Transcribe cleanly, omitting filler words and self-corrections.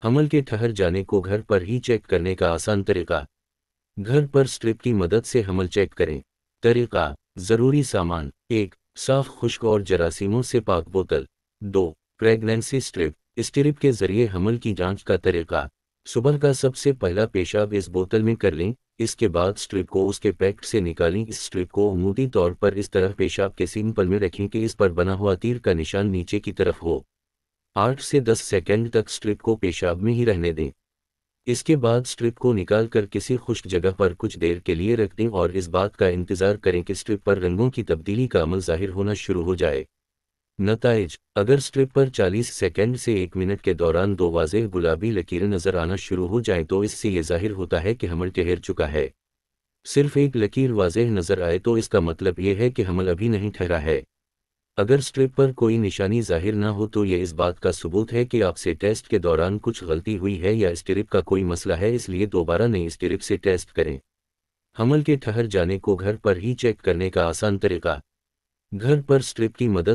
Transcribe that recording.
हमल के ठहर जाने को घर पर ही चेक करने का आसान तरीका। घर पर स्ट्रिप की मदद से हमल चेक करें। तरीका। ज़रूरी सामान। 1. साफ खुश्क और जरासीमों से पाक बोतल। 2. Pregnancy strip. स्ट्रिप के जरिए हमल की जांच का तरीका। सुबह का सबसे पहला पेशाब इस बोतल में कर लें, इसके बाद स्ट्रिप को उसके पैकेट से निकालें। इस स्ट्रिप को अमूदी तौर पर इस तरह पेशाब के सिंपल में रखें कि इस पर बना हुआ तीर का निशान नीचे की तरफ हो। 8 से 10 सेकंड तक स्ट्रिप को पेशाब में ही रहने दें। इसके बाद स्ट्रिप को निकालकर किसी खुश्क जगह पर कुछ देर के लिए रख दें और इस बात का इंतज़ार करें कि स्ट्रिप पर रंगों की तब्दीली का अमल ज़ाहिर होना शुरू हो जाए। नताइज। अगर स्ट्रिप पर 40 सेकंड से 1 मिनट के दौरान 2 वाज़ेह गुलाबी लकीरें नज़र आना शुरू हो जाएं तो इससे ये ज़ाहिर होता है कि हमल ठहर चुका है। सिर्फ एक लकीर वाज़ेह नज़र आए तो इसका मतलब ये है कि हमल अभी नहीं ठहरा है। अगर स्ट्रिप पर कोई निशानी ज़ाहिर ना हो तो ये इस बात का सबूत है कि आपसे टेस्ट के दौरान कुछ गलती हुई है या स्ट्रिप का कोई मसला है, इसलिए दोबारा नई स्ट्रिप से टेस्ट करें। हमल के ठहर जाने को घर पर ही चेक करने का आसान तरीका। घर पर स्ट्रिप की मदद